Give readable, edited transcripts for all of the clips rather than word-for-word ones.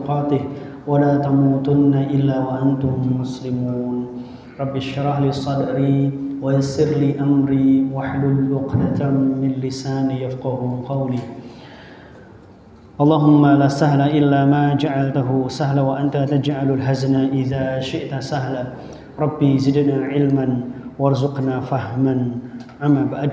تقاته ولا تموتن إلا وأنتم مسلمون رب اشرح لي صدري ويسر لي أمري واحلل عقدة من لساني يفقهوا قولي اللهم لا سهل إلا ما جعلته سهلا وأنت تجعل الحزن إذا شئت سهلا ربي زدنا علما وارزقنا فهما أما بعد.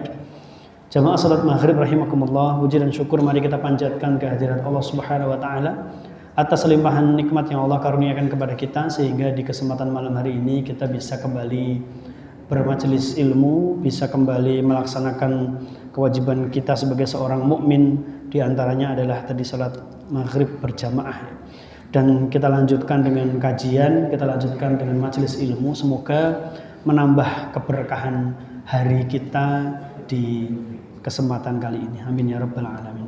Jamaah salat maghrib rahimakumullah, puji dan syukur mari kita panjatkan kehadirat Allah Subhanahu wa taala atas limpahan nikmat yang Allah karuniakan kepada kita, sehingga di kesempatan malam hari ini kita bisa kembali bermajelis ilmu, bisa kembali melaksanakan kewajiban kita sebagai seorang mukmin, di antaranya adalah tadi salat maghrib berjamaah. Dan kita lanjutkan dengan kajian, kita lanjutkan dengan majelis ilmu, semoga menambah keberkahan hari kita di kesempatan kali ini. Amin ya rabbal alamin.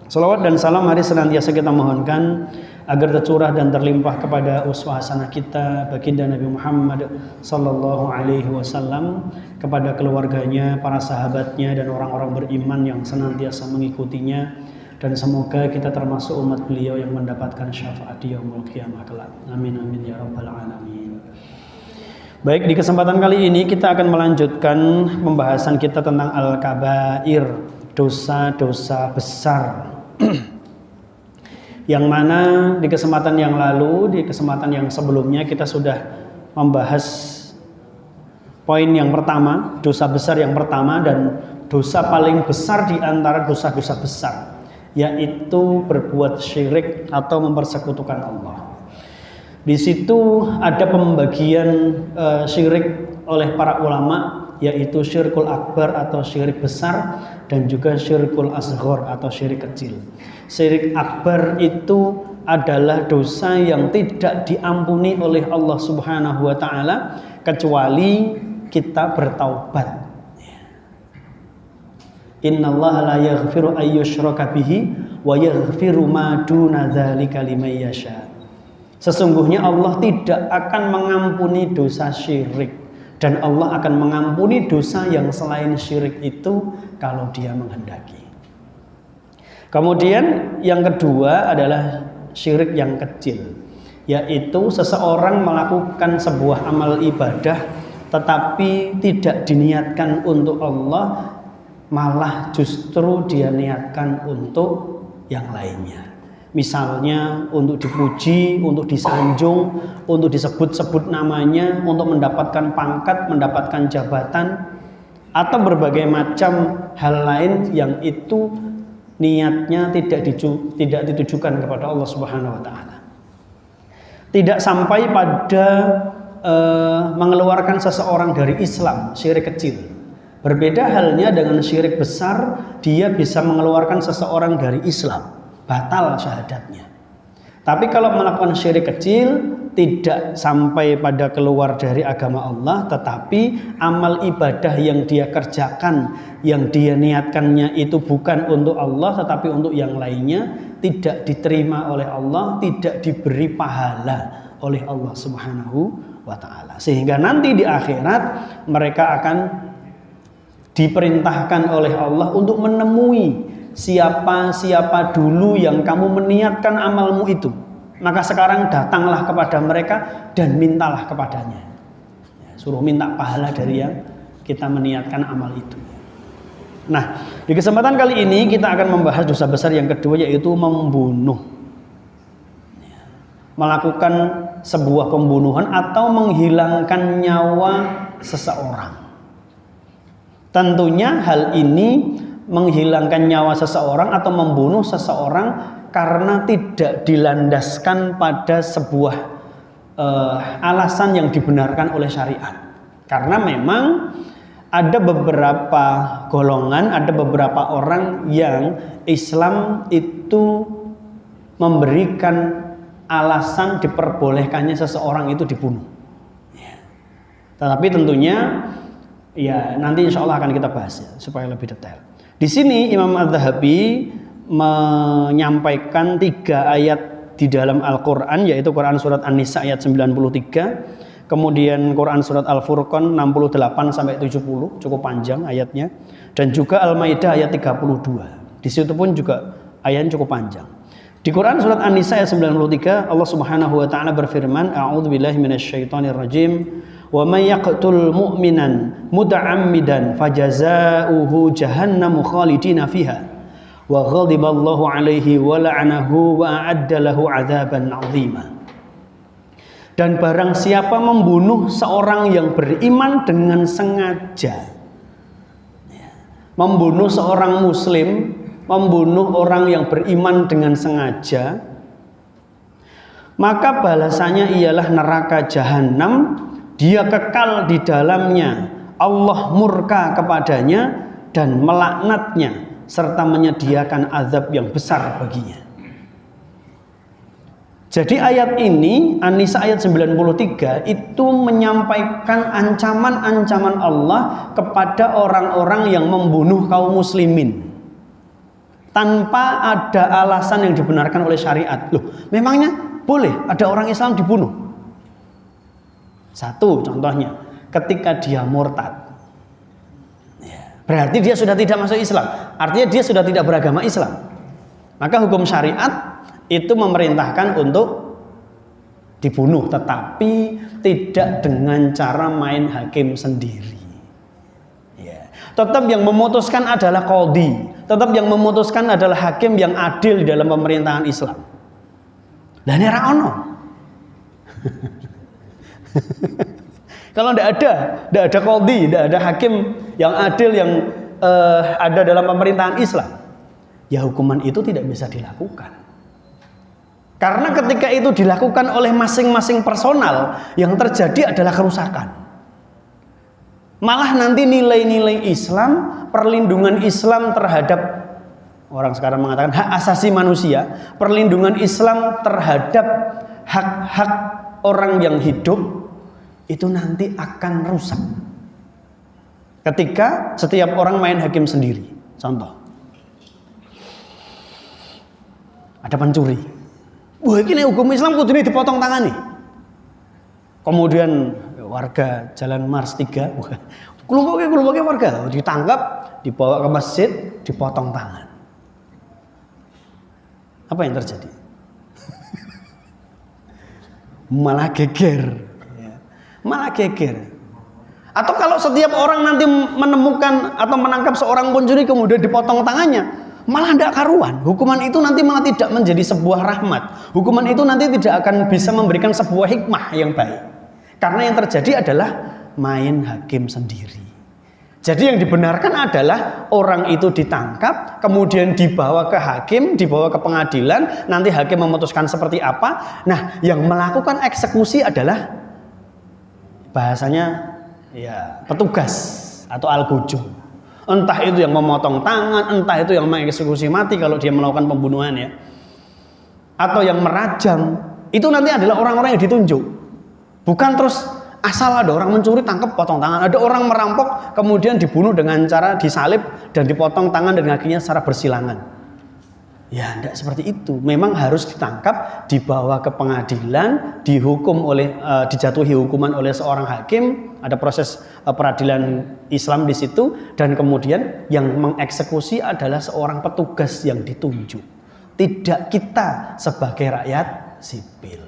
Salawat dan salam mari senantiasa kita mohonkan agar tercurah dan terlimpah kepada uswah hasanah kita baginda Nabi Muhammad sallallahu alaihi wasallam, kepada keluarganya, para sahabatnya dan orang-orang beriman yang senantiasa mengikutinya, dan semoga kita termasuk umat beliau yang mendapatkan syafaat di yaumul qiyamah kelak. Amin amin ya rabbal alamin. Baik, di kesempatan kali ini kita akan melanjutkan pembahasan kita tentang al-kabair, dosa-dosa besar. Yang mana di kesempatan yang lalu, di kesempatan yang sebelumnya kita sudah membahas poin yang pertama, dosa besar yang pertama dan dosa paling besar di antara dosa-dosa besar, yaitu berbuat syirik atau mempersekutukan Allah. Di situ ada pembagian syirik oleh para ulama, yaitu syirkul akbar atau syirik besar, dan juga syirkul asghar atau syirik kecil. Syirik akbar itu adalah dosa yang tidak diampuni oleh Allah Subhanahu wa taala kecuali kita bertaubat. Innallaha la yaghfiru ayyushraka bihi wa yaghfiru ma duna dzalika liman yasha. Sesungguhnya Allah tidak akan mengampuni dosa syirik, dan Allah akan mengampuni dosa yang selain syirik itu kalau Dia menghendaki. Kemudian yang kedua adalah syirik yang kecil, yaitu seseorang melakukan sebuah amal ibadah tetapi tidak diniatkan untuk Allah, malah justru dia niatkan untuk yang lainnya. Misalnya untuk dipuji, untuk disanjung, untuk disebut-sebut namanya, untuk mendapatkan pangkat, mendapatkan jabatan, atau berbagai macam hal lain yang itu niatnya tidak ditujukan kepada Allah Subhanahu wa taala. Tidak sampai pada mengeluarkan seseorang dari Islam, syirik kecil. Berbeda halnya dengan syirik besar, dia bisa mengeluarkan seseorang dari Islam, batal syahadatnya. Tapi kalau melakukan syirik kecil, tidak sampai pada keluar dari agama Allah, tetapi amal ibadah yang dia kerjakan, yang dia niatkannya itu bukan untuk Allah tetapi untuk yang lainnya, tidak diterima oleh Allah, tidak diberi pahala oleh Allah Subhanahu wa ta'ala. Sehingga nanti di akhirat mereka akan diperintahkan oleh Allah untuk menemui siapa dulu yang kamu meniatkan amalmu itu, maka sekarang datanglah kepada mereka dan mintalah kepadanya. Suruh minta pahala dari yang kita meniatkan amal itu. Nah, di kesempatan kali ini kita akan membahas dosa besar yang kedua, yaitu membunuh. Melakukan sebuah pembunuhan atau menghilangkan nyawa seseorang. Tentunya hal ini, menghilangkan nyawa seseorang atau membunuh seseorang, karena tidak dilandaskan pada sebuah alasan yang dibenarkan oleh syariat. Karena memang ada beberapa golongan, ada beberapa orang yang Islam itu memberikan alasan diperbolehkannya seseorang itu dibunuh. Tetapi tentunya ya nanti insya Allah akan kita bahas ya, supaya lebih detail. Di sini Imam Az-Zahabi menyampaikan 3 ayat di dalam Al-Quran, yaitu Quran Surat An-Nisa ayat 93, kemudian Quran Surat Al-Furqan 68-70, cukup panjang ayatnya, dan juga Al-Maidah ayat 32. Di situ pun juga ayatnya cukup panjang. Di Quran surat An-Nisa ayat 93 Allah Subhanahu wa taala berfirman, a'udzubillahi minasyaitonir rajim, wa may yaqtul mu'minan muta'ammidan fajazaohu jahannamu khalidina fiha wa ghadiballahu alaihi wa la'anahu wa a'adda lahu 'adzaban 'azima. Dan barang siapa membunuh seorang yang beriman dengan sengaja, membunuh seorang muslim, membunuh orang yang beriman dengan sengaja, maka balasannya ialah neraka jahanam, dia kekal di dalamnya, Allah murka kepadanya dan melaknatnya serta menyediakan azab yang besar baginya. Jadi ayat ini, An-Nisa ayat 93 itu menyampaikan ancaman-ancaman Allah kepada orang-orang yang membunuh kaum muslimin tanpa ada alasan yang dibenarkan oleh syariat. Loh, memangnya boleh ada orang Islam dibunuh? Satu contohnya, ketika dia murtad, berarti dia sudah tidak masuk Islam, artinya dia sudah tidak beragama Islam. Maka hukum syariat itu memerintahkan untuk dibunuh, tetapi tidak dengan cara main hakim sendiri. Tetap yang memutuskan adalah qadhi, tetap yang memutuskan adalah hakim yang adil di dalam pemerintahan Islam. Lah ini ra ono. Kalau tidak ada qadhi, tidak ada hakim yang adil yang ada dalam pemerintahan Islam, ya hukuman itu tidak bisa dilakukan. Karena ketika itu dilakukan oleh masing-masing personal, yang terjadi adalah kerusakan. Malah nanti nilai-nilai Islam, perlindungan Islam terhadap, orang sekarang mengatakan hak asasi manusia, perlindungan Islam terhadap hak-hak orang yang hidup, itu nanti akan rusak. Ketika setiap orang main hakim sendiri. Contoh, ada pencuri. Wah, ini hukum Islam kudune dipotong tangan nih. Kemudian warga Jalan Mars 3, kelompoknya warga ditangkap, dibawa ke masjid, dipotong tangan. Apa yang terjadi? Malah geger. Malah geger. Atau kalau setiap orang nanti menemukan atau menangkap seorang pencuri kemudian dipotong tangannya, malah tidak karuan. Hukuman itu nanti malah tidak menjadi sebuah rahmat. Hukuman itu nanti tidak akan bisa memberikan sebuah hikmah yang baik. Karena yang terjadi adalah main hakim sendiri. Jadi yang dibenarkan adalah orang itu ditangkap, kemudian dibawa ke hakim, dibawa ke pengadilan, nanti hakim memutuskan seperti apa. Nah, yang melakukan eksekusi adalah bahasanya ya petugas atau al-gujum. Entah itu yang memotong tangan, entah itu yang mengeksekusi mati kalau dia melakukan pembunuhan ya, atau yang merajam. Itu nanti adalah orang-orang yang ditunjuk. Bukan terus asal ada orang mencuri tangkap potong tangan, ada orang merampok kemudian dibunuh dengan cara disalib dan dipotong tangan dan kakinya secara bersilangan. Ya, tidak seperti itu. Memang harus ditangkap, dibawa ke pengadilan, dihukum oleh dijatuhi hukuman oleh seorang hakim, ada proses peradilan Islam di situ, dan kemudian yang mengeksekusi adalah seorang petugas yang ditunjuk. Tidak kita sebagai rakyat sipil.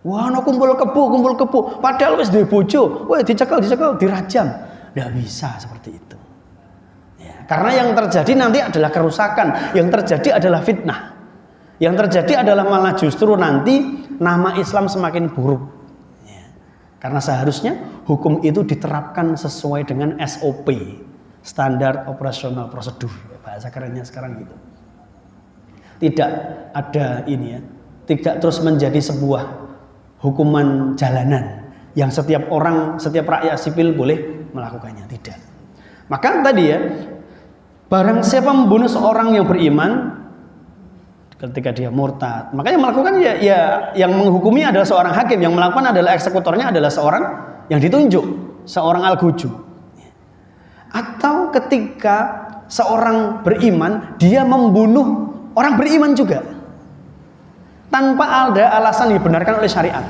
Wah, no kumpul kebu, padahal wis duwe bojo, wah dicekel, dirajam. Tidak bisa seperti itu. Karena yang terjadi nanti adalah kerusakan, yang terjadi adalah fitnah, yang terjadi adalah malah justru nanti nama Islam semakin buruk. Karena seharusnya hukum itu diterapkan sesuai dengan SOP, standar operasional prosedur, bahasa kerennya sekarang gitu. Tidak ada ini ya, tidak terus menjadi sebuah hukuman jalanan yang setiap orang, setiap rakyat sipil boleh melakukannya, tidak. Maka tadi ya, barang siapa membunuh seorang yang beriman ketika dia murtad, maka yang melakukan ya yang menghukumi adalah seorang hakim, yang melakukan adalah eksekutornya adalah seorang yang ditunjuk, seorang al-gujum. Atau ketika seorang beriman dia membunuh orang beriman juga tanpa ada alasan dibenarkan oleh syariat,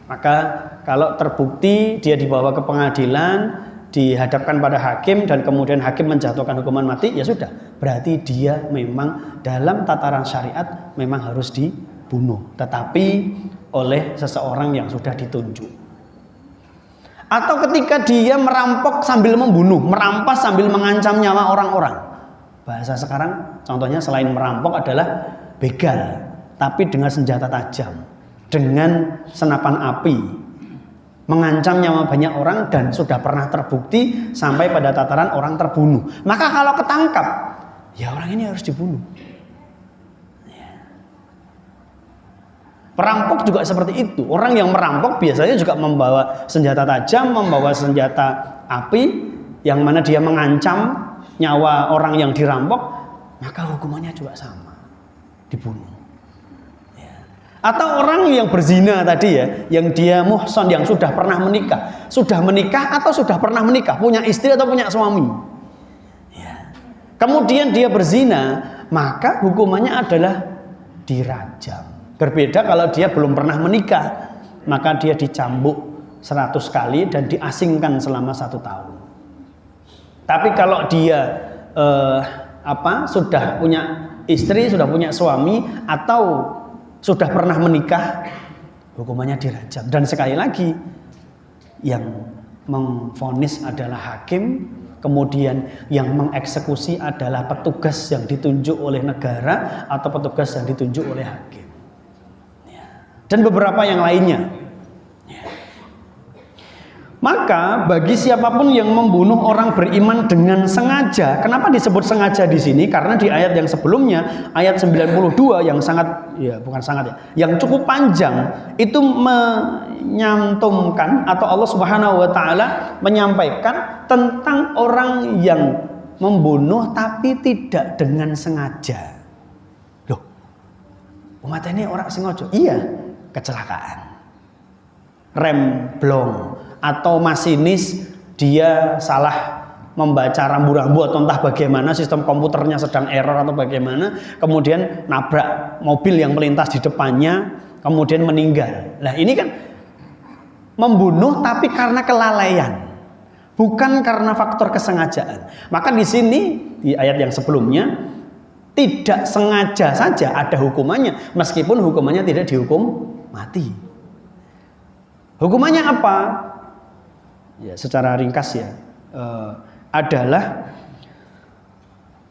maka kalau terbukti dia dibawa ke pengadilan, dihadapkan pada hakim dan kemudian hakim menjatuhkan hukuman mati, ya sudah, berarti dia memang dalam tataran syariat memang harus dibunuh, tetapi oleh seseorang yang sudah ditunjuk. Atau ketika dia merampok sambil membunuh, merampas sambil mengancam nyawa orang-orang. Bahasa sekarang contohnya selain merampok adalah begal, tapi dengan senjata tajam, dengan senapan api, mengancam nyawa banyak orang dan sudah pernah terbukti sampai pada tataran orang terbunuh. Maka kalau ketangkap, ya orang ini harus dibunuh. Perampok juga seperti itu. Orang yang merampok biasanya juga membawa senjata tajam, membawa senjata api, yang mana dia mengancam nyawa orang yang dirampok, maka hukumannya juga sama, dibunuh. Atau orang yang berzina tadi ya, yang dia muhsan, yang sudah pernah menikah atau sudah pernah menikah, punya istri atau punya suami. Kemudian dia berzina, maka hukumannya adalah dirajam. Berbeda kalau dia belum pernah menikah, maka dia dicambuk 100 kali dan diasingkan selama 1 tahun. Tapi kalau dia sudah punya istri, sudah punya suami, atau sudah pernah menikah, hukumannya dirajam. Dan sekali lagi, yang memvonis adalah hakim, kemudian yang mengeksekusi adalah petugas yang ditunjuk oleh negara atau petugas yang ditunjuk oleh hakim. Dan beberapa yang lainnya. Maka bagi siapapun yang membunuh orang beriman dengan sengaja, kenapa disebut sengaja di sini? Karena di ayat yang sebelumnya, ayat 92 yang yang cukup panjang, itu menyantumkan atau Allah Subhanahu wa taala menyampaikan tentang orang yang membunuh tapi tidak dengan sengaja. Loh, umat ini orang sengaja? Iya, kecelakaan, rem blong, atau masinis dia salah membaca rambu-rambu atau entah bagaimana, sistem komputernya sedang error atau bagaimana, kemudian nabrak mobil yang melintas di depannya, kemudian meninggal. Nah, ini kan membunuh tapi karena kelalaian, bukan karena faktor kesengajaan. Maka di sini di ayat yang sebelumnya, tidak sengaja saja ada hukumannya, meskipun hukumannya tidak dihukum mati. Hukumannya apa? Ya, secara ringkas ya, adalah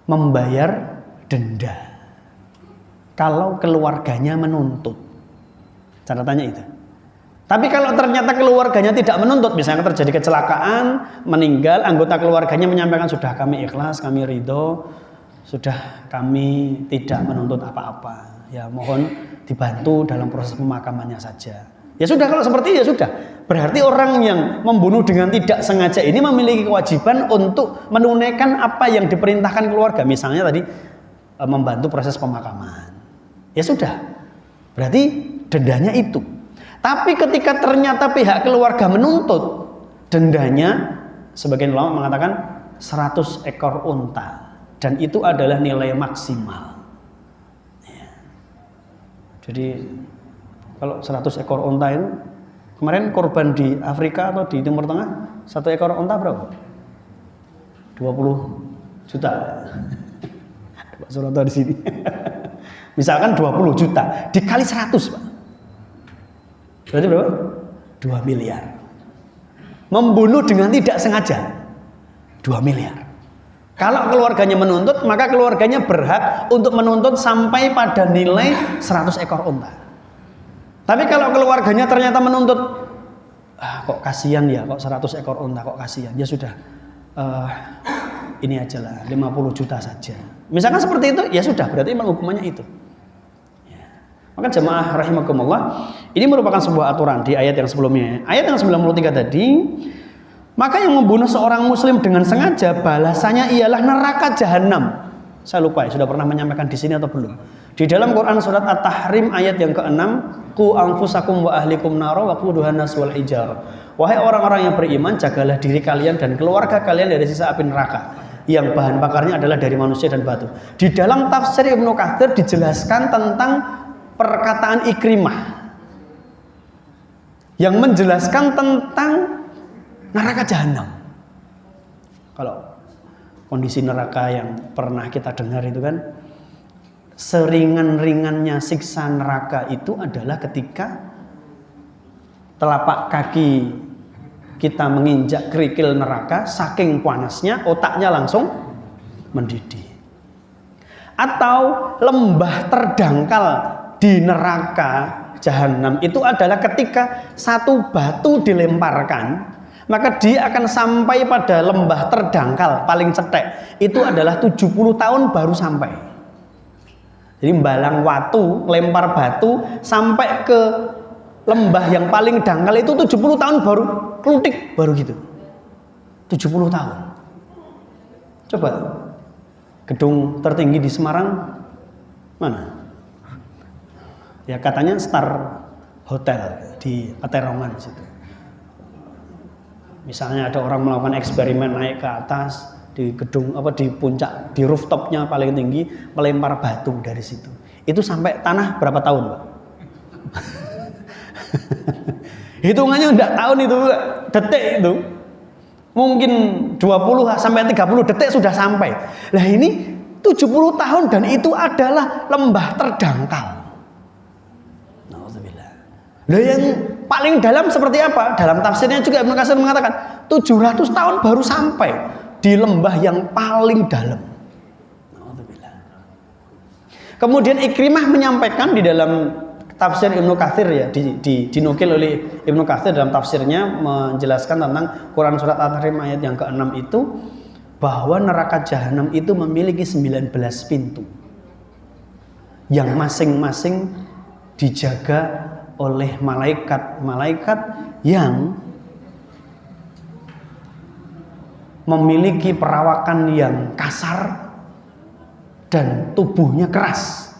membayar denda kalau keluarganya menuntut. Catatannya itu. Tapi kalau ternyata keluarganya tidak menuntut, misalnya terjadi kecelakaan, meninggal, anggota keluarganya menyampaikan, sudah kami ikhlas, kami ridho, sudah kami tidak menuntut apa-apa, ya mohon dibantu dalam proses pemakamannya saja. Ya sudah, kalau seperti itu ya sudah. Berarti orang yang membunuh dengan tidak sengaja ini memiliki kewajiban untuk menunaikan apa yang diperintahkan keluarga. Misalnya tadi membantu proses pemakaman. Ya sudah. Berarti dendanya itu. Tapi ketika ternyata pihak keluarga menuntut, dendanya sebagian ulama mengatakan 100 ekor unta. Dan itu adalah nilai maksimal. Ya. Jadi kalau 100 ekor unta itu, kemarin korban di Afrika atau di Timur Tengah, 1 ekor unta berapa? 20 juta. Pak Suroto di sini. Misalkan 20 juta dikali 100, Pak. Berarti berapa? 2 miliar. Membunuh dengan tidak sengaja 2 miliar. Kalau keluarganya menuntut, maka keluarganya berhak untuk menuntut sampai pada nilai 100 ekor unta. Tapi kalau keluarganya ternyata menuntut, kok kasihan ya, kok 100 ekor unta, kok kasihan, ya sudah, ini aja lah, 50 juta saja. Misalkan seperti itu, ya sudah, berarti memang hukumannya itu. Ya. Maka jemaah rahimakumullah, ini merupakan sebuah aturan di ayat yang sebelumnya. Ayat yang 93 tadi, maka yang membunuh seorang muslim dengan sengaja, balasannya ialah neraka jahanam. Saya lupa ya, sudah pernah menyampaikan di sini atau belum. Di dalam Quran surat At-Tahrim ayat yang ke-6, qu anfusakum wa ahlikum nara wa quduhan nas wal hijar. Wahai orang-orang yang beriman, jagalah diri kalian dan keluarga kalian dari sisa api neraka yang bahan bakarnya adalah dari manusia dan batu. Di dalam tafsir Ibnu Katsir dijelaskan tentang perkataan Ikrimah yang menjelaskan tentang neraka jahanam. Kalau kondisi neraka yang pernah kita dengar itu kan, seringan-ringannya siksa neraka itu adalah ketika telapak kaki kita menginjak kerikil neraka, saking panasnya otaknya langsung mendidih. Atau lembah terdangkal di neraka jahanam itu adalah ketika satu batu dilemparkan, maka dia akan sampai pada lembah terdangkal paling cetek. Itu adalah 70 tahun baru sampai. Jadi balang watu, lempar batu sampai ke lembah yang paling dangkal itu 70 tahun baru kelutik, baru gitu. 70 tahun. Coba gedung tertinggi di Semarang mana? Ya katanya Star Hotel di Peterongan situ. Misalnya ada orang melakukan eksperimen naik ke atas di gedung di puncak, di rooftopnya paling tinggi, melempar batu dari situ. Itu sampai tanah berapa tahun, Pak? Hitungannya enggak tahun itu, detik itu. Mungkin 20 sampai 30 detik sudah sampai. Lah ini 70 tahun dan itu adalah lembah terdangkal. Nauzubillah. Lah yang paling dalam seperti apa? Dalam tafsirnya juga Ibnu Katsir mengatakan 700 tahun baru sampai di lembah yang paling dalam. Nauzubillah. Kemudian Ikrimah menyampaikan di dalam tafsir Ibnu Katsir ya, dinukil oleh Ibnu Katsir dalam tafsirnya menjelaskan tentang Quran surat At-Tahrim ayat yang ke-6 itu, bahwa neraka jahanam itu memiliki 19 pintu yang masing-masing dijaga oleh malaikat-malaikat yang memiliki perawakan yang kasar dan tubuhnya keras.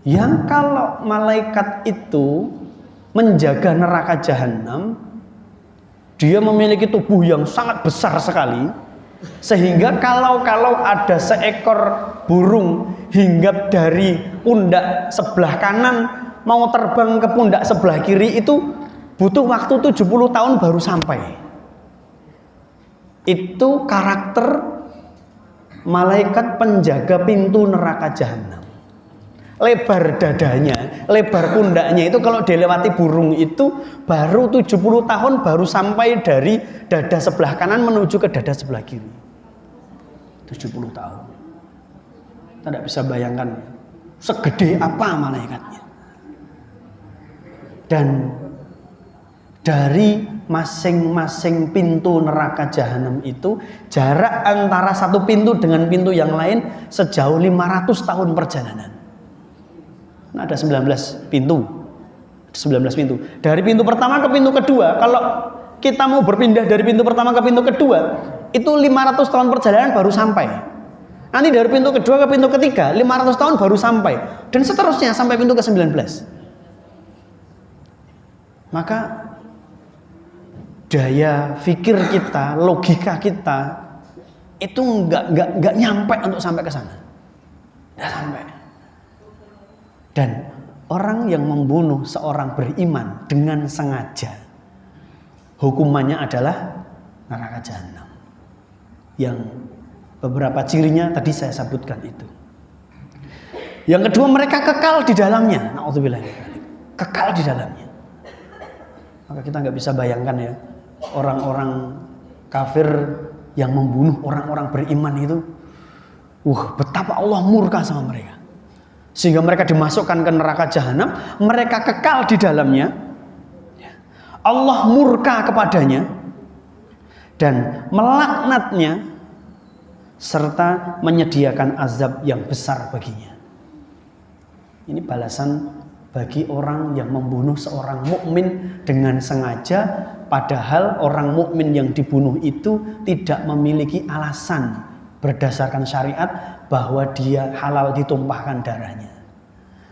Yang kalau malaikat itu menjaga neraka jahanam, dia memiliki tubuh yang sangat besar sekali, sehingga kalau ada seekor burung hinggap dari pundak sebelah kanan mau terbang ke pundak sebelah kiri itu butuh waktu 70 tahun baru sampai. Itu karakter malaikat penjaga pintu neraka jahanam. Lebar dadanya, lebar pundaknya itu kalau dilewati burung itu baru 70 tahun baru sampai dari dada sebelah kanan menuju ke dada sebelah kiri. 70 tahun. Kita tidak bisa bayangkan segede apa malaikatnya. Dan dari masing-masing pintu neraka jahanam itu jarak antara satu pintu dengan pintu yang lain sejauh 500 tahun perjalanan. Nah, ada 19 pintu. 19 pintu. Dari pintu pertama ke pintu kedua, kalau kita mau berpindah dari pintu pertama ke pintu kedua, itu 500 tahun perjalanan baru sampai. Nanti dari pintu kedua ke pintu ketiga, 500 tahun baru sampai. Dan seterusnya sampai pintu ke-19. Maka daya fikir kita, logika kita itu enggak nyampe untuk sampai ke sana. Enggak sampai. Dan orang yang membunuh seorang beriman dengan sengaja, hukumannya adalah neraka jahanam. Yang beberapa cirinya tadi saya sebutkan itu. Yang kedua, mereka kekal di dalamnya. Na'udzubillah. Kekal di dalamnya. Maka kita nggak bisa bayangkan ya, orang-orang kafir yang membunuh orang-orang beriman itu, betapa Allah murka sama mereka. Sehingga mereka dimasukkan ke neraka jahanam, mereka kekal di dalamnya. Allah murka kepadanya dan melaknatnya serta menyediakan azab yang besar baginya. Ini balasan bagi orang yang membunuh seorang mukmin dengan sengaja, padahal orang mukmin yang dibunuh itu tidak memiliki alasan berdasarkan syariat bahwa dia halal ditumpahkan darahnya.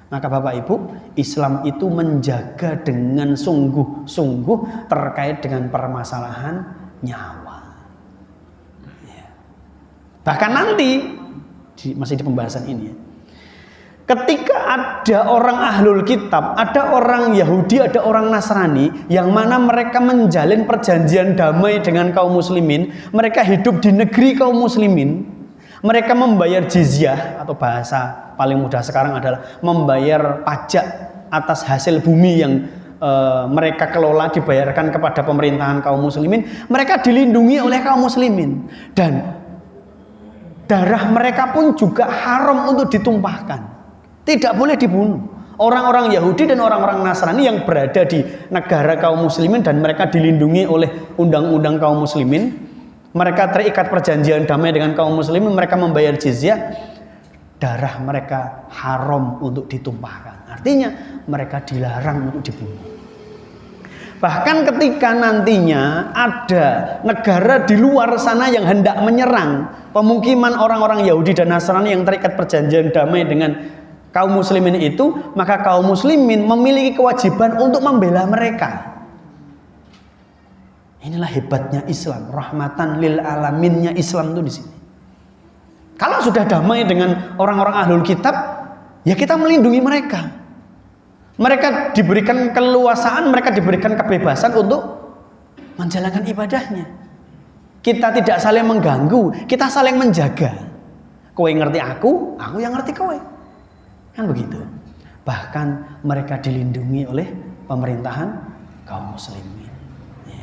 Maka Bapak Ibu, Islam itu menjaga dengan sungguh-sungguh terkait dengan permasalahan nyawa. Bahkan nanti masih di pembahasan ini ya, Ketika ada orang ahlul kitab, ada orang Yahudi, ada orang Nasrani, yang mana mereka menjalin perjanjian damai dengan kaum muslimin, mereka hidup di negeri kaum muslimin, mereka membayar jizyah, atau bahasa paling mudah sekarang adalah membayar pajak atas hasil bumi yang mereka kelola, dibayarkan kepada pemerintahan kaum muslimin, mereka dilindungi oleh kaum muslimin, dan darah mereka pun juga haram untuk ditumpahkan. Tidak boleh dibunuh. Orang-orang Yahudi dan orang-orang Nasrani yang berada di negara kaum muslimin dan mereka dilindungi oleh undang-undang kaum muslimin, mereka terikat perjanjian damai dengan kaum muslimin, mereka membayar jizyah, darah mereka haram untuk ditumpahkan. Artinya mereka dilarang untuk dibunuh. Bahkan ketika nantinya ada negara di luar sana yang hendak menyerang pemukiman orang-orang Yahudi dan Nasrani yang terikat perjanjian damai dengan kaum muslimin itu, maka kaum muslimin memiliki kewajiban untuk membela mereka. Inilah hebatnya Islam, rahmatan lil alaminnya Islam itu di sini. Kalau sudah damai dengan orang-orang ahlul kitab, ya kita melindungi mereka. Mereka diberikan keleluasaan, mereka diberikan kebebasan untuk menjalankan ibadahnya. Kita tidak saling mengganggu, kita saling menjaga. Kowe ngerti aku yang ngerti kowe. Kan begitu. Bahkan mereka dilindungi oleh pemerintahan kaum muslimin. Ya.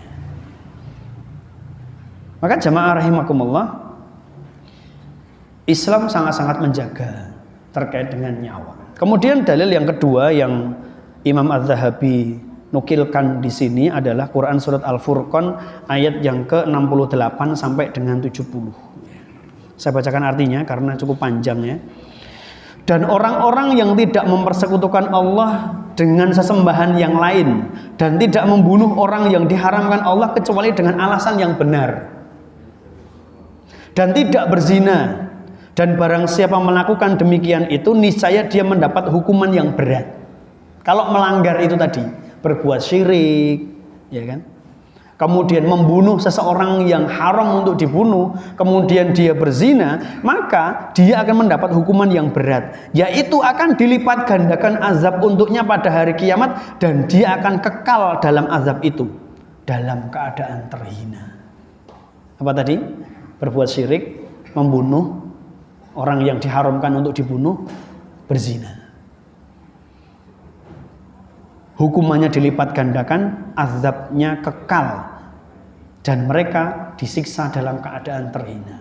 Maka jamaah rahimakumullah, Islam sangat-sangat menjaga terkait dengan nyawa. Kemudian dalil yang kedua yang Imam Az-Zahabi nukilkan di sini adalah Quran surat Al-Furqan ayat yang ke-68 sampai dengan 70. Saya bacakan artinya karena cukup panjang ya. Dan orang-orang yang tidak mempersekutukan Allah dengan sesembahan yang lain dan tidak membunuh orang yang diharamkan Allah kecuali dengan alasan yang benar, dan tidak berzina, dan barang siapa melakukan demikian itu niscaya dia mendapat hukuman yang berat. Kalau melanggar itu tadi, berbuat syirik, ya kan? Kemudian membunuh seseorang yang haram untuk dibunuh, kemudian dia berzina, maka dia akan mendapat hukuman yang berat, yaitu akan dilipat gandakan azab untuknya pada hari kiamat, dan dia akan kekal dalam azab itu dalam keadaan terhina. Apa tadi? Berbuat syirik, membunuh orang yang diharamkan untuk dibunuh, berzina. Hukumannya dilipat gandakan, azabnya kekal, dan mereka disiksa dalam keadaan terhina.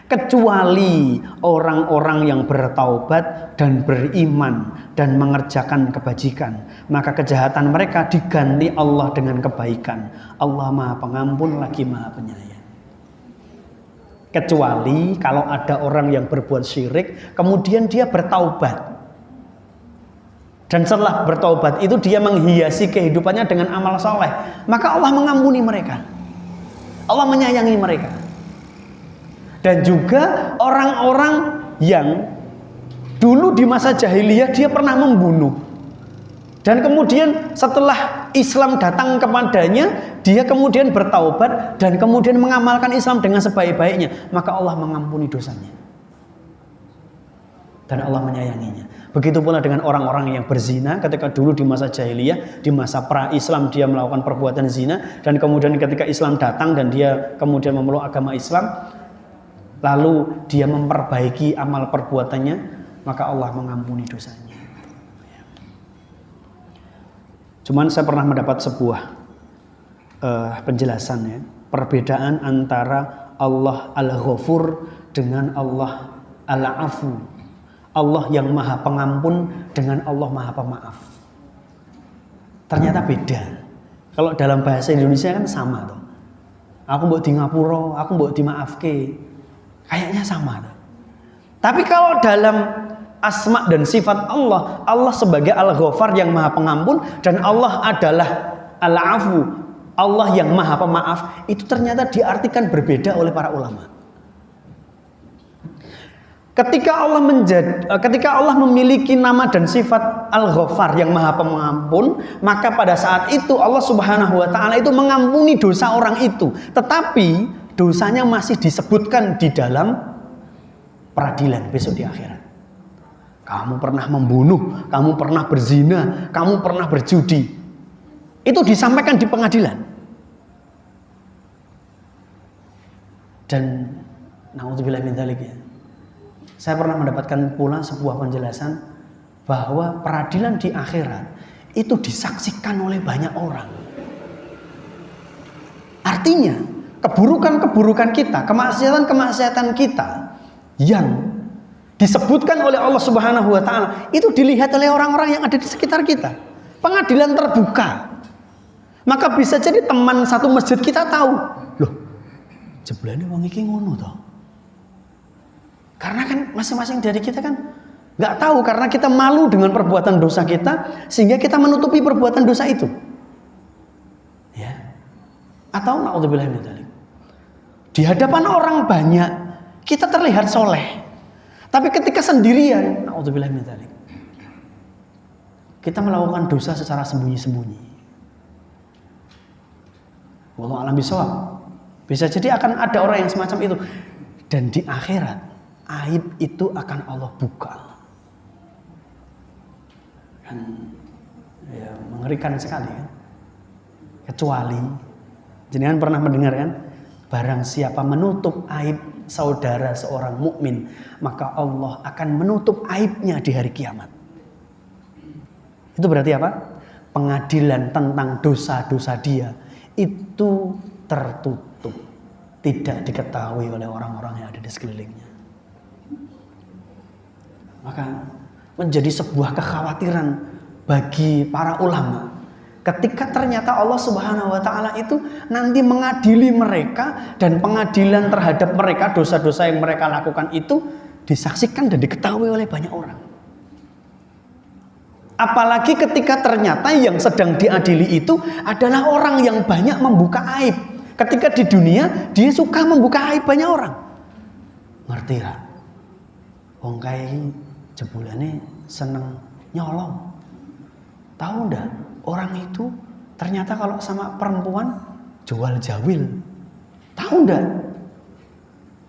Kecuali orang-orang yang bertaubat dan beriman dan mengerjakan kebajikan, maka kejahatan mereka diganti Allah dengan kebaikan. Allah Maha Pengampun lagi Maha Penyayang. Kecuali kalau ada orang yang berbuat syirik, kemudian dia bertaubat, dan setelah bertaubat itu dia menghiasi kehidupannya dengan amal soleh, maka Allah mengampuni mereka, Allah menyayangi mereka. Dan juga orang-orang yang dulu di masa jahiliyah dia pernah membunuh, dan kemudian setelah Islam datang kepadanya, dia kemudian bertaubat dan kemudian mengamalkan Islam dengan sebaik-baiknya, maka Allah mengampuni dosanya dan Allah menyayanginya. Begitu pula dengan orang-orang yang berzina ketika dulu di masa jahiliyah, di masa pra-Islam dia melakukan perbuatan zina, dan kemudian ketika Islam datang dan dia kemudian memeluk agama Islam, lalu dia memperbaiki amal perbuatannya, maka Allah mengampuni dosanya. Cuman saya pernah mendapat sebuah penjelasan ya, perbedaan antara Allah Al-Ghafur dengan Allah Al-Afu. Allah yang Maha Pengampun dengan Allah Maha Pemaaf. Ternyata beda. Kalau dalam bahasa Indonesia kan sama tuh. Aku mbok di ngapura, aku mbok dimaafke. Kayaknya sama tuh. Tapi kalau dalam asma dan sifat Allah, Allah sebagai Al-Ghafar yang Maha Pengampun dan Allah adalah Al-Afu, Allah yang Maha Pemaaf, itu ternyata diartikan berbeda oleh para ulama. Ketika Allah memiliki nama dan sifat Al-Ghafar yang Maha Pengampun, maka pada saat itu Allah Subhanahu wa taala itu mengampuni dosa orang itu, tetapi dosanya masih disebutkan di dalam peradilan besok di akhirat. kamu pernah membunuh, kamu pernah berzina, kamu pernah berjudi. Itu disampaikan di pengadilan. Dan naudzubillah min dzalik ya. Saya pernah mendapatkan pula sebuah penjelasan bahwa peradilan di akhirat itu disaksikan oleh banyak orang. Artinya, keburukan-keburukan kita, kemaksiatan-kemaksiatan kita yang disebutkan oleh Allah Subhanahu wa taala itu dilihat oleh orang-orang yang ada di sekitar kita. Pengadilan terbuka. Maka bisa jadi teman satu masjid kita tahu, loh, jeblane wong iki ngono toh. Karena kan masing-masing dari kita kan nggak tahu, karena kita malu dengan perbuatan dosa kita sehingga kita menutupi perbuatan dosa itu. Ya. Atau naudzubillah min dzalik. Di hadapan orang banyak kita terlihat soleh. Tapi ketika sendirian, naudzubillah min dzalik, kita melakukan dosa secara sembunyi-sembunyi. Wallahu a'lam bishawab. Bisa jadi akan ada orang yang semacam itu. Dan di akhirat aib itu akan Allah buka. Kan ya, mengerikan sekali kan. Kecuali jenengan pernah mendengar kan, barang siapa menutup aib saudara seorang mukmin, maka Allah akan menutup aibnya di hari kiamat. Itu berarti apa? Pengadilan tentang dosa-dosa dia itu tertutup, tidak diketahui oleh orang-orang yang ada di sekelilingnya. Maka menjadi sebuah kekhawatiran bagi para ulama ketika ternyata Allah Subhanahu wa taala itu nanti mengadili mereka, dan pengadilan terhadap mereka, dosa-dosa yang mereka lakukan itu disaksikan dan diketahui oleh banyak orang. Apalagi ketika ternyata yang sedang diadili itu adalah orang yang banyak membuka aib. Ketika di dunia dia suka membuka aib banyak orang. Ngerti ra? Wong kae jebulane seneng nyolong. Tahu ndak? Orang itu ternyata kalau sama perempuan jual jawil. Tahu ndak?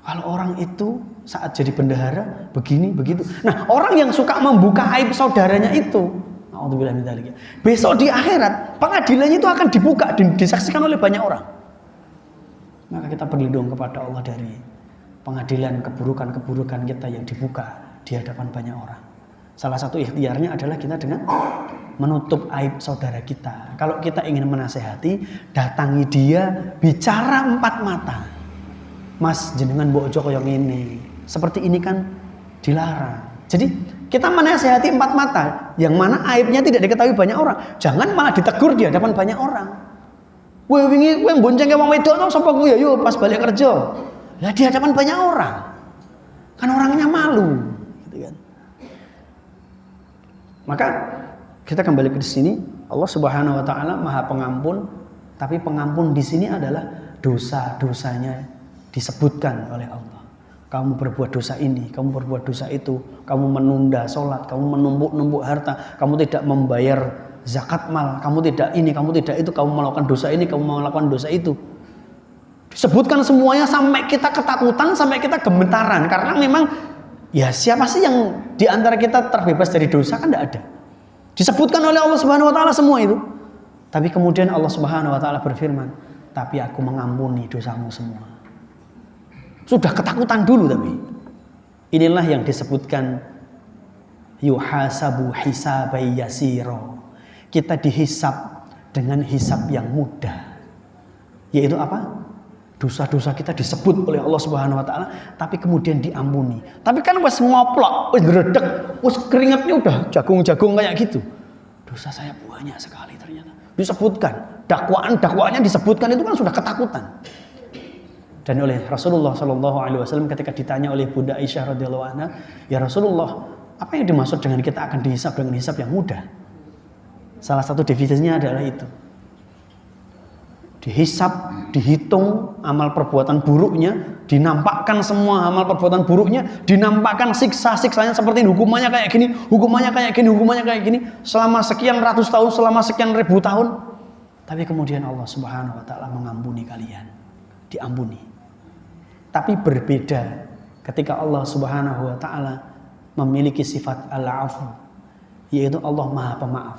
Kalau orang itu saat jadi bendahara begini begitu. Nah, orang yang suka membuka aib saudaranya itu, naudzubillah min dzalik, besok di akhirat pengadilannya itu akan dibuka dan disaksikan oleh banyak orang. Maka kita berlindung kepada Allah dari pengadilan keburukan-keburukan kita yang dibuka di hadapan banyak orang. Salah satu ikhtiarnya adalah kita dengan menutup aib saudara kita. Kalau kita ingin menasehati, datangi dia, bicara empat mata. Mas, jenengan mbok ojo koyo ngene. Seperti ini kan dilarang. Jadi kita menasehati empat mata, yang mana aibnya tidak diketahui banyak orang. Jangan malah ditegur di hadapan banyak orang. Weh wingi kowe bonceng wong wedok to sapa kuwi ya yo pas balik kerja. Lah di hadapan banyak orang. Kan orangnya malu, gitu kan. Maka kita kembali ke sini, Allah Subhanahu wa taala Maha Pengampun, tapi pengampun di sini adalah dosa-dosanya disebutkan oleh Allah. Kamu berbuat dosa ini, kamu berbuat dosa itu, kamu menunda sholat, kamu menumpuk-numpuk harta, kamu tidak membayar zakat mal, kamu tidak ini, kamu tidak itu, kamu melakukan dosa ini, kamu melakukan dosa itu. Disebutkan semuanya sampai kita ketakutan, sampai kita gemetaran, karena memang ya siapa sih yang di antara kita terbebas dari dosa? Kan tidak ada. Disebutkan oleh Allah Subhanahu wa taala semua itu. Tapi kemudian Allah Subhanahu wa taala berfirman, "Tapi aku mengampuni dosamu semua." Sudah ketakutan dulu, tapi inilah yang disebutkan yuhasabu hisabai yasiro. Kita dihisab dengan hisab yang mudah. Yaitu apa? Dosa-dosa kita disebut oleh Allah Subhanahu wa taala, tapi kemudian diampuni. Tapi kan wis ngoplok, wis gredeg, wis keringatnya udah jagung-jagung kayak gitu. Dosa saya banyak sekali ternyata. Disebutkan, dakwaan-dakwaannya disebutkan, itu kan sudah ketakutan. Dan oleh Rasulullah Shallallahu Alaihi Wasallam ketika ditanya oleh Bunda Aisyah radhiyallahu anha, ya Rasulullah, apa yang dimaksud dengan kita akan dihisab dengan hisab yang mudah? Salah satu definisinya adalah itu. Dihisab, dihitung amal perbuatan buruknya, dinampakkan semua amal perbuatan buruknya, dinampakkan siksa-siksanya seperti hukumannya kayak gini, hukumannya kayak gini, hukumannya kayak gini, selama sekian ratus tahun, selama sekian ribu tahun. Tapi kemudian Allah Subhanahu wa taala mengampuni kalian, diampuni. Tapi berbeda ketika Allah Subhanahu wa taala memiliki sifat al-afu, yaitu Allah Maha Pemaaf.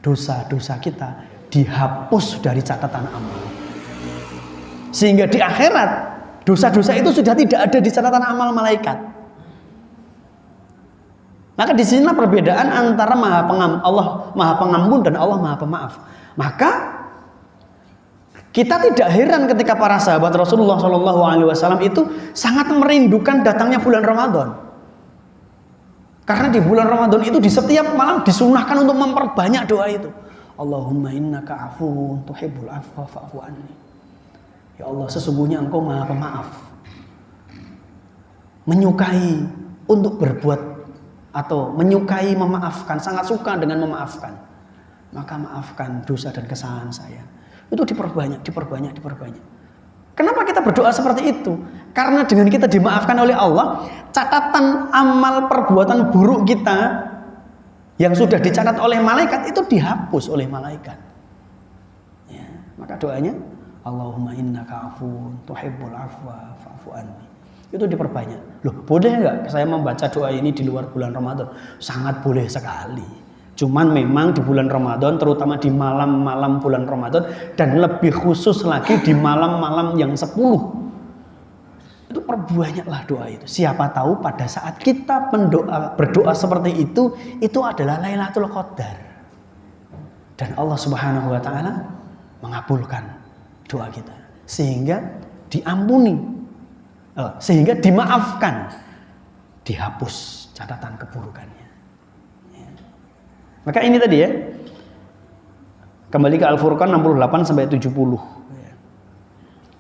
Dosa-dosa kita dihapus dari catatan amal. Sehingga di akhirat dosa-dosa itu sudah tidak ada di catatan amal malaikat. Maka di sinilah perbedaan antara Allah Maha Pengampun dan Allah Maha Pemaaf. Maka kita tidak heran ketika para sahabat Rasulullah SAW itu sangat merindukan datangnya bulan Ramadan. Karena di bulan Ramadan itu di setiap malam disunahkan untuk memperbanyak doa itu. Allahumma innaka afuwun tuhibbul afwa fa'fu anni. Ya Allah, sesungguhnya Engkau Maha Pemaaf. Menyukai untuk berbuat atau menyukai memaafkan, sangat suka dengan memaafkan. Maka maafkan dosa dan kesalahan saya. Itu diperbanyak. Kenapa kita berdoa seperti itu? Karena dengan kita dimaafkan oleh Allah, catatan amal perbuatan buruk kita yang sudah dicatat oleh malaikat itu dihapus oleh malaikat. Ya, maka doanya Allahumma innaka afuwun tuhibbul afwa fa'fu anni. Itu diperbanyak. Loh, boleh nggak saya membaca doa ini di luar bulan Ramadan? Sangat boleh sekali. Cuman memang di bulan Ramadan, terutama di malam-malam bulan Ramadan, dan lebih khusus lagi di malam-malam yang 10, itu perbanyaklah doa itu. Siapa tahu pada saat kita berdoa seperti itu adalah Lailatul Qadar, dan Allah Subhanahu Wa Taala mengabulkan doa kita, sehingga diampuni, sehingga dimaafkan, dihapus catatan keburukannya. Maka ini tadi ya, kembali ke Al-Furqan 68-70.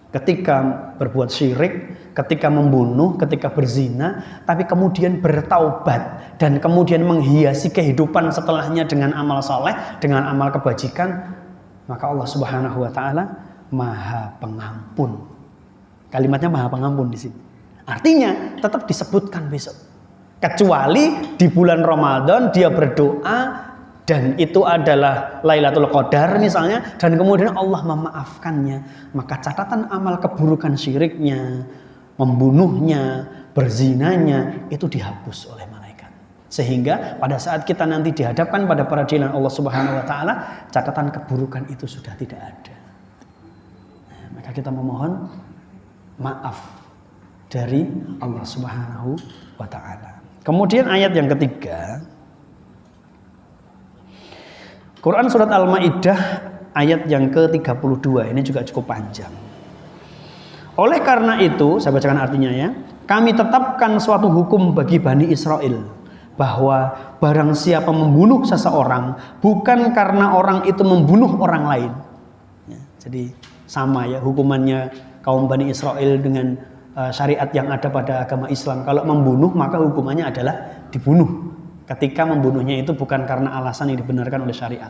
Ketika berbuat syirik, ketika membunuh, ketika berzina, tapi kemudian bertaubat dan kemudian menghiasi kehidupan setelahnya dengan amal soleh, dengan amal kebajikan, maka Allah Subhanahu Wa Taala Maha Pengampun. Kalimatnya Maha Pengampun di sini. Artinya tetap disebutkan besok. Kecuali di bulan Ramadan dia berdoa dan itu adalah Lailatul Qadar misalnya, dan kemudian Allah memaafkannya, maka catatan amal keburukan syiriknya, membunuhnya, berzinanya itu dihapus oleh malaikat. Sehingga pada saat kita nanti dihadapkan pada peradilan Allah Subhanahu Wa Taala, catatan keburukan itu sudah tidak ada. Nah, maka kita memohon maaf dari Allah Subhanahu Wa Taala. Kemudian ayat yang ketiga, Quran surat Al-Maidah ayat yang ke-32, ini juga cukup panjang. Oleh karena itu, saya bacakan artinya ya, kami tetapkan suatu hukum bagi Bani Israel, bahwa barang siapa membunuh seseorang bukan karena orang itu membunuh orang lain. Ya, jadi sama ya hukumannya kaum Bani Israel dengan syariat yang ada pada agama Islam. Kalau membunuh maka hukumannya adalah dibunuh. Ketika membunuhnya itu bukan karena alasan yang dibenarkan oleh syariat,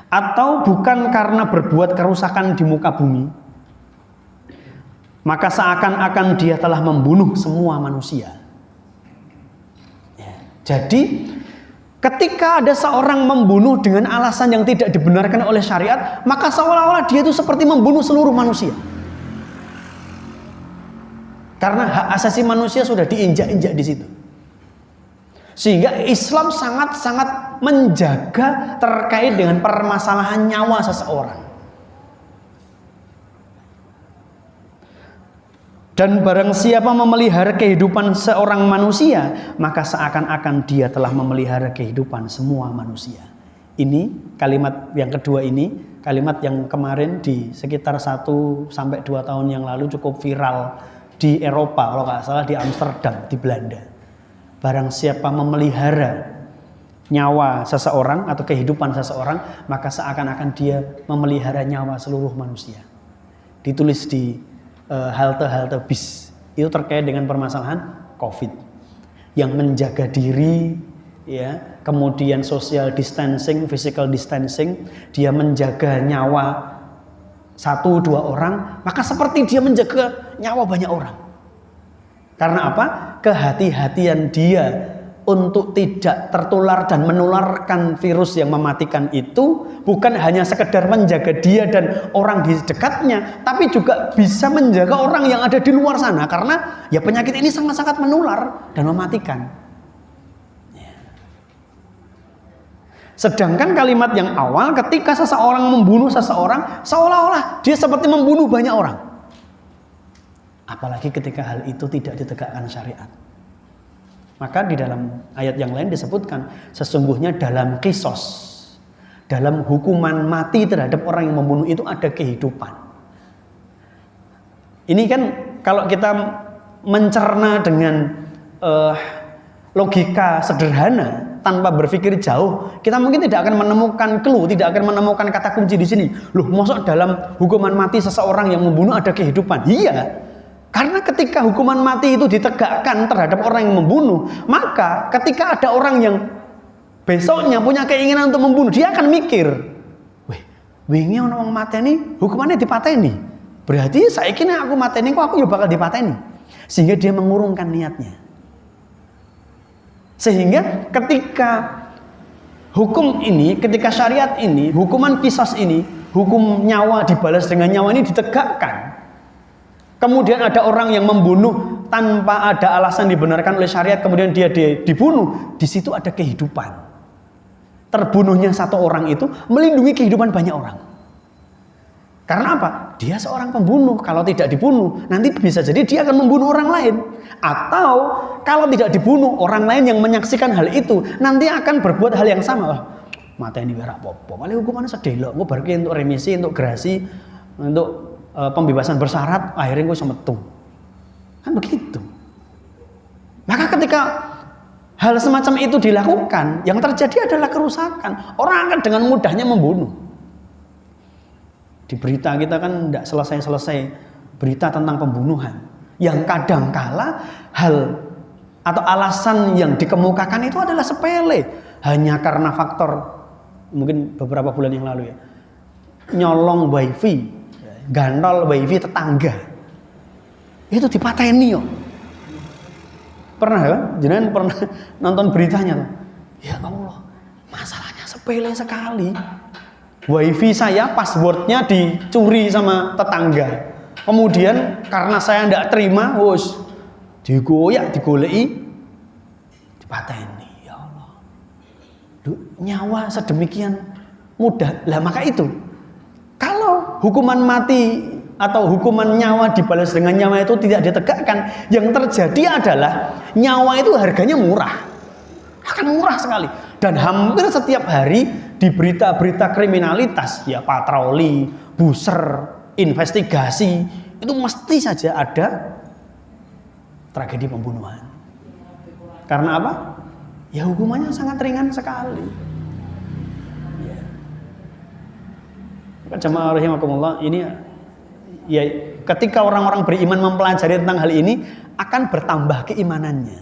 atau bukan karena berbuat kerusakan di muka bumi, maka seakan-akan dia telah membunuh semua manusia. Ya. Jadi ketika ada seorang membunuh dengan alasan yang tidak dibenarkan oleh syariat, maka seolah-olah dia itu seperti membunuh seluruh manusia. Karena hak asasi manusia sudah diinjak-injak di situ. Sehingga Islam sangat-sangat menjaga terkait dengan permasalahan nyawa seseorang. Dan barang siapa memelihara kehidupan seorang manusia, maka seakan-akan dia telah memelihara kehidupan semua manusia. Ini kalimat yang kedua ini, kalimat yang kemarin di sekitar 1-2 tahun yang lalu cukup viral di Eropa, kalau nggak salah di Amsterdam, di Belanda. Barang siapa memelihara nyawa seseorang atau kehidupan seseorang, maka seakan-akan dia memelihara nyawa seluruh manusia. Ditulis di halte-halte bis. Itu terkait dengan permasalahan COVID. Yang menjaga diri, ya, kemudian social distancing, physical distancing, dia menjaga nyawa 1-2 orang, maka seperti dia menjaga nyawa banyak orang. Karena apa? Kehati-hatian dia untuk tidak tertular dan menularkan virus yang mematikan itu bukan hanya sekedar menjaga dia dan orang di dekatnya, tapi juga bisa menjaga orang yang ada di luar sana, karena ya penyakit ini sangat-sangat menular dan mematikan. Sedangkan kalimat yang awal ketika seseorang membunuh seseorang seolah-olah dia seperti membunuh banyak orang. Apalagi ketika hal itu tidak ditegakkan syariat. Maka di dalam ayat yang lain disebutkan sesungguhnya dalam qisas, dalam hukuman mati terhadap orang yang membunuh itu ada kehidupan. Ini kan kalau kita mencerna dengan logika sederhana tanpa berpikir jauh, kita mungkin tidak akan menemukan clue, tidak akan menemukan kata kunci di sini. Loh, maksud dalam hukuman mati seseorang yang membunuh ada kehidupan? Iya. Karena ketika hukuman mati itu ditegakkan terhadap orang yang membunuh, maka ketika ada orang yang besoknya punya keinginan untuk membunuh, dia akan mikir, weh, wingi ana wong mateni, hukumannya dipateni. Berarti saiki nek aku mateni kok aku ya bakal dipateni. Sehingga dia mengurungkan niatnya. Sehingga ketika hukum ini, ketika syariat ini, hukuman qisas ini, hukum nyawa dibalas dengan nyawa ini ditegakkan. Kemudian ada orang yang membunuh tanpa ada alasan dibenarkan oleh syariat, kemudian dia dibunuh, di situ ada kehidupan. Terbunuhnya satu orang itu melindungi kehidupan banyak orang. Karena apa? Dia seorang pembunuh. Kalau tidak dibunuh, nanti bisa jadi dia akan membunuh orang lain. Atau kalau tidak dibunuh, orang lain yang menyaksikan hal itu nanti akan berbuat hal yang sama. Mata ini ora apa-apa. Paling hukumannya sedelok, gue bagi untuk remisi, untuk gerasi, untuk pembebasan bersyarat, akhirnya gue semetu. Kan begitu. Maka ketika hal semacam itu dilakukan, yang terjadi adalah kerusakan. Orang akan dengan mudahnya membunuh. Di berita kita kan tidak selesai-selesai berita tentang pembunuhan. Yang kadangkala hal atau alasan yang dikemukakan itu adalah sepele. Hanya karena faktor, mungkin beberapa bulan yang lalu ya, nyolong wifi, gantol wifi tetangga, itu dipateni yo. Pernah kan? Jenengan pernah nonton beritanya tuh? Ya Allah, masalahnya sepele sekali. Wifi saya passwordnya dicuri sama tetangga. Kemudian karena saya tidak terima, digoyak, digoleki, dipateni. Ya Allah, nyawa sedemikian mudah. Lah maka itu, kalau hukuman mati atau hukuman nyawa dibalas dengan nyawa itu tidak ditegakkan, yang terjadi adalah nyawa itu harganya murah, akan murah sekali. Dan hampir setiap hari di berita-berita kriminalitas, ya patroli, buser, investigasi, itu mesti saja ada tragedi pembunuhan. Karena apa? Ya hukumannya sangat ringan sekali. Jamaah rahimakumullah, ini ya ketika orang-orang beriman mempelajari tentang hal ini akan bertambah keimanannya.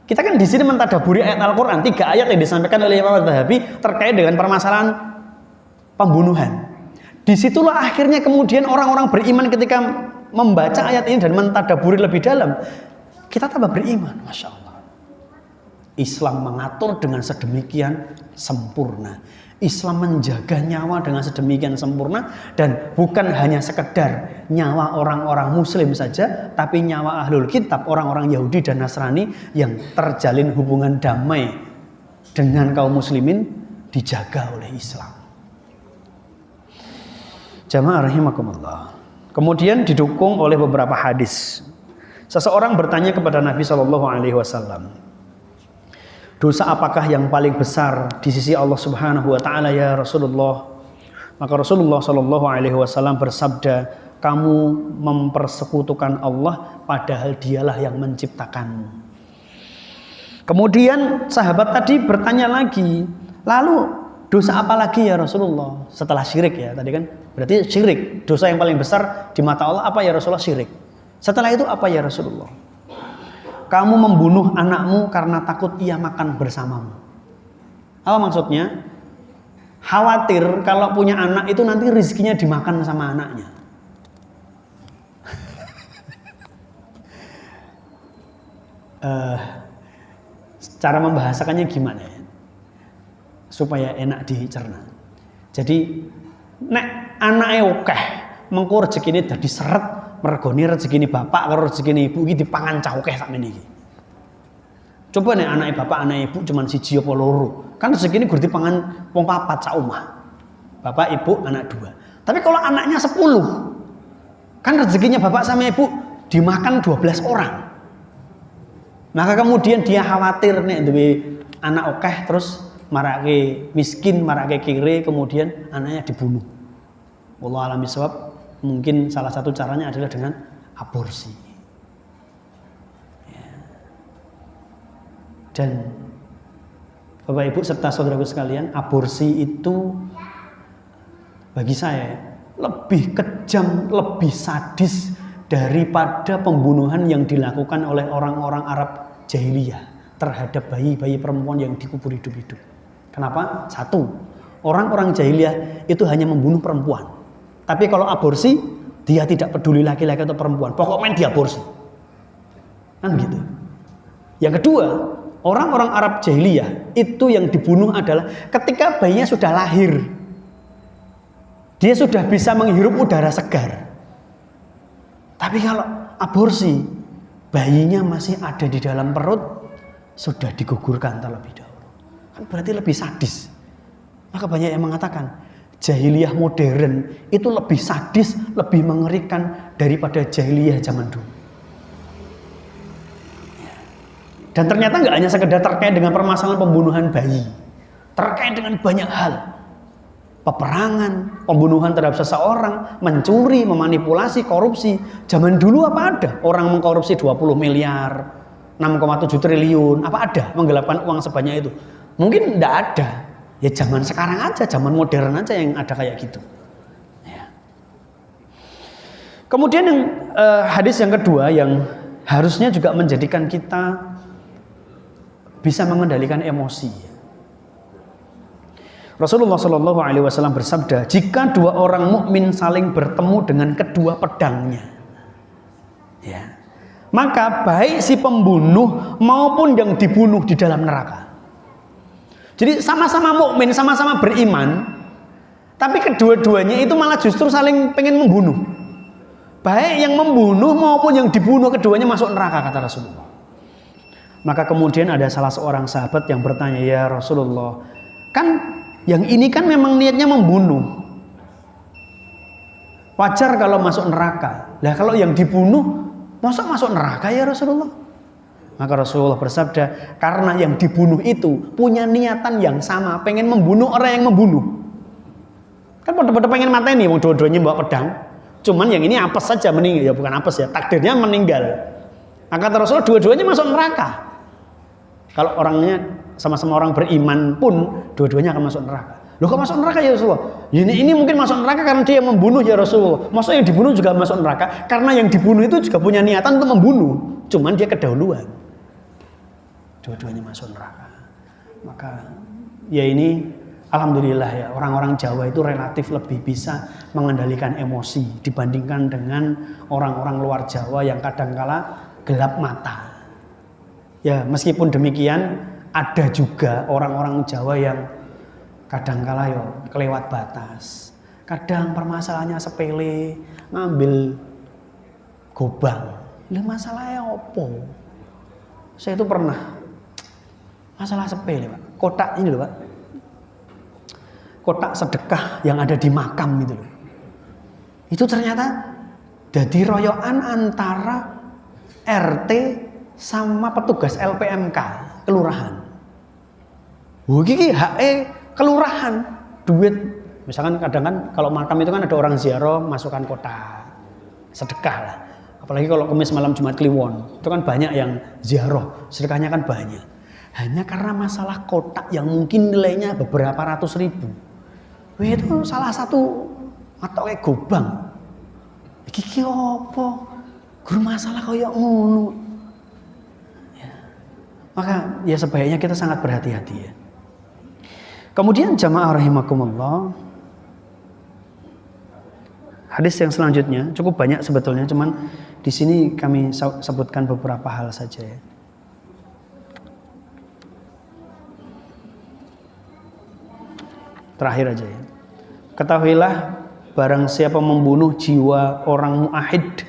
Kita kan di sini mentadaburi ayat Al-Qur'an, 3 ayat yang disampaikan oleh Imam Adz-Dzahabi terkait dengan permasalahan pembunuhan. Disitulah akhirnya kemudian orang-orang beriman ketika membaca ayat ini dan mentadaburi lebih dalam, kita tambah beriman, masya Allah. Islam mengatur dengan sedemikian sempurna. Islam menjaga nyawa dengan sedemikian sempurna, dan bukan hanya sekedar nyawa orang-orang muslim saja, tapi nyawa ahlul kitab, orang-orang Yahudi dan Nasrani yang terjalin hubungan damai dengan kaum muslimin dijaga oleh Islam. Jamaah rahimakumullah. Kemudian didukung oleh beberapa hadis. Seseorang bertanya kepada Nabi SAW, dosa apakah yang paling besar di sisi Allah Subhanahu wa taala ya Rasulullah? Maka Rasulullah sallallahu alaihi wasallam bersabda, kamu mempersekutukan Allah padahal Dialah yang menciptakanmu. Kemudian sahabat tadi bertanya lagi, lalu dosa apa lagi ya Rasulullah? Setelah syirik ya, tadi kan berarti syirik, dosa yang paling besar di mata Allah apa ya Rasulullah? Syirik. Setelah itu apa ya Rasulullah? Kamu membunuh anakmu karena takut ia makan bersamamu. Apa maksudnya? Khawatir kalau punya anak itu nanti rezekinya dimakan sama anaknya. Cara membahasakannya gimana ya? Supaya enak dicerna. Jadi, nek anake akeh, mengko rezekine dadi seret. Mergoni rezeki ini bapak karo rezeki ini ibu ini dipangan cah akeh sakmene iki. Coba nih anake bapak, anake ibu cuman siji apa loro. Kan rezeki ini gur dipangan wong papat sak omah. Bapak, ibu, anak 2. Tapi kalau anaknya 10, kan rezekinya bapak sama ibu dimakan 12 orang. Maka kemudian dia khawatir nih duwe anak okeh terus marake miskin, marake kere, kemudian anaknya dibunuh. Wallahu a'lam bishawab. Mungkin salah satu caranya adalah dengan aborsi. Ya. Dan Bapak Ibu serta saudaraku sekalian, aborsi itu bagi saya lebih kejam, lebih sadis daripada pembunuhan yang dilakukan oleh orang-orang Arab jahiliyah terhadap bayi-bayi perempuan yang dikubur hidup-hidup. Kenapa? Satu, orang-orang jahiliyah itu hanya membunuh perempuan. Tapi kalau aborsi, dia tidak peduli laki-laki atau perempuan. Pokoknya dia aborsi. Kan gitu. Yang kedua, orang-orang Arab jahiliyah itu yang dibunuh adalah ketika bayinya sudah lahir. Dia sudah bisa menghirup udara segar. Tapi kalau aborsi, bayinya masih ada di dalam perut, sudah digugurkan terlebih dahulu. Kan berarti lebih sadis. Maka banyak yang mengatakan jahiliyah modern itu lebih sadis, lebih mengerikan daripada jahiliyah zaman dulu. Dan ternyata nggak hanya sekedar terkait dengan permasalahan pembunuhan bayi, terkait dengan banyak hal. Peperangan, pembunuhan terhadap seseorang, mencuri, memanipulasi, korupsi. Zaman dulu apa ada? Orang mengkorupsi 20 miliar, 6,7 triliun, apa ada menggelapkan uang sebanyak itu? Mungkin tidak ada. Ya zaman sekarang aja, zaman modern aja yang ada kayak gitu. Ya. Kemudian yang hadis yang kedua yang harusnya juga menjadikan kita bisa mengendalikan emosi. Rasulullah Shallallahu Alaihi Wasallam bersabda, jika dua orang mukmin saling bertemu dengan kedua pedangnya, ya, maka baik si pembunuh maupun yang dibunuh di dalam neraka. Jadi sama-sama mukmin, sama-sama beriman, tapi kedua-duanya itu malah justru saling pengen membunuh. Baik yang membunuh maupun yang dibunuh, keduanya masuk neraka, kata Rasulullah. Maka kemudian ada salah seorang sahabat yang bertanya, ya Rasulullah, kan yang ini kan memang niatnya membunuh. Wajar kalau masuk neraka. Lah kalau yang dibunuh, masa masuk neraka ya Rasulullah? Maka Rasulullah bersabda, karena yang dibunuh itu punya niatan yang sama, pengen membunuh orang yang membunuh. Kan pada pengen mateni, wong dua-duanya bawa pedang. Cuman yang ini apes saja meninggal, ya bukan apes ya, takdirnya meninggal. Maka kata Rasulullah dua-duanya masuk neraka. Kalau orangnya sama-sama orang beriman pun dua-duanya akan masuk neraka. Loh kok masuk neraka ya Rasulullah? Ini mungkin masuk neraka karena dia yang membunuh ya Rasulullah. Maksudnya yang dibunuh juga masuk neraka karena yang dibunuh itu juga punya niatan untuk membunuh. Cuman dia kedahuluan. Dua-duanya masuk neraka. Maka ya ini alhamdulillah ya, orang-orang Jawa itu relatif lebih bisa mengendalikan emosi dibandingkan dengan orang-orang luar Jawa yang kadangkala gelap mata. Ya meskipun demikian ada juga orang-orang Jawa yang kadangkala yo kelewat batas. Kadang permasalahannya sepele, ngambil gobang. Lah masalahnya opo? Saya itu pernah masalah sepele, Pak. Kotak ini loh, Pak. Kotak sedekah yang ada di makam itu loh. Itu ternyata jadi royokan antara RT sama petugas LPMK kelurahan. Iki HE kelurahan duit. Misalkan kadang kan kalau makam itu kan ada orang ziarah masukkan kotak sedekah lah. Apalagi kalau Kamis malam Jumat Kliwon, itu kan banyak yang ziarah, sedekahnya kan banyak. Hanya karena masalah kotak yang mungkin nilainya beberapa ratus ribu. Itu salah satu atau kayak gobang. Iki opo? Guru masalah koyo ngono. Maka ya sebaiknya kita sangat berhati-hati ya. Kemudian jamaah rahimakumullah, hadis yang selanjutnya cukup banyak sebetulnya, cuman di sini kami sebutkan beberapa hal saja ya. Terakhir aja ya. Ketahuilah barang siapa membunuh jiwa orang muahid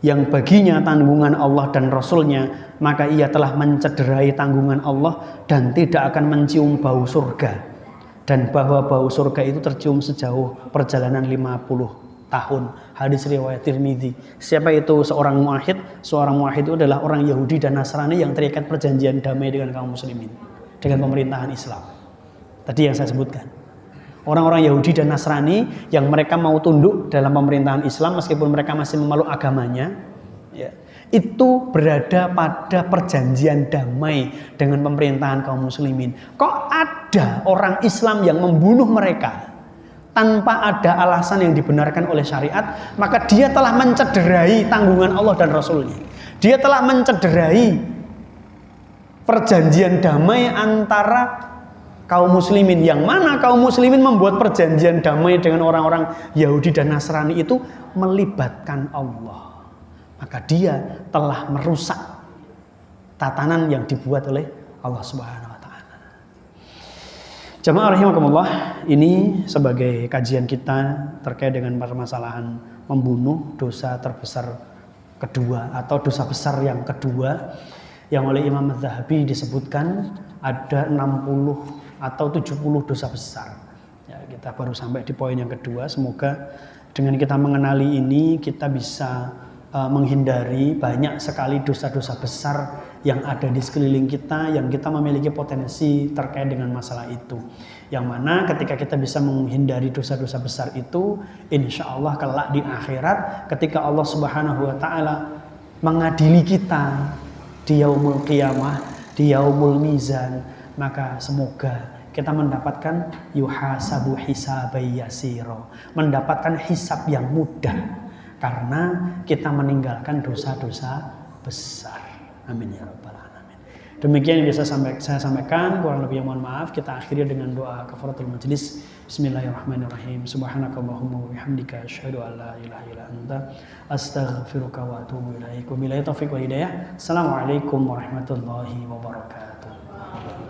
yang baginya tanggungan Allah dan Rasulnya, maka ia telah mencederai tanggungan Allah dan tidak akan mencium bau surga. Dan bahwa bau surga itu tercium sejauh perjalanan 50 tahun. Hadis riwayat Tirmidzi. Siapa itu seorang muwahhid? Seorang muwahhid itu adalah orang Yahudi dan Nasrani yang terikat perjanjian damai dengan kaum muslimin, dengan pemerintahan Islam. Tadi yang saya sebutkan. Orang-orang Yahudi dan Nasrani yang mereka mau tunduk dalam pemerintahan Islam meskipun mereka masih memeluk agamanya, ya, itu berada pada perjanjian damai dengan pemerintahan kaum muslimin. Kok ada orang Islam yang membunuh mereka tanpa ada alasan yang dibenarkan oleh syariat? Maka dia telah mencederai tanggungan Allah dan Rasulnya. Dia telah mencederai perjanjian damai antara kaum muslimin, yang mana kaum muslimin membuat perjanjian damai dengan orang-orang Yahudi dan Nasrani itu melibatkan Allah. Maka dia telah merusak tatanan yang dibuat oleh Allah Subhanahu wa taala. Jamaah rahimakumullah, ini sebagai kajian kita terkait dengan permasalahan membunuh, dosa terbesar kedua atau dosa besar yang kedua yang oleh Imam Az-Zahabi disebutkan ada 60 atau 70 dosa besar. Ya, kita baru sampai di poin yang kedua. Semoga dengan kita mengenali ini kita bisa menghindari banyak sekali dosa-dosa besar yang ada di sekeliling kita, yang kita memiliki potensi terkait dengan masalah itu. Yang mana ketika kita bisa menghindari dosa-dosa besar itu, insya Allah kelak di akhirat ketika Allah Subhanahu wa taala mengadili kita di yaumul qiyamah, di yaumul mizan, maka semoga kita mendapatkan yuhasabu hisabay yasiro, mendapatkan hisab yang mudah karena kita meninggalkan dosa-dosa besar. Amin ya rabbal alamin. Demikian yang bisa saya sampaikan, kurang lebih mohon maaf. Kita akhiri dengan doa kafaratul majelis. Bismillahirrahmanirrahim. Subhanakallahumma wa bihamdika asyhadu an la ilaha illa anta astaghfiruka wa atubu ilaik. Wabillahi taufiq wal hidayah. Assalamualaikum warahmatullahi wabarakatuh.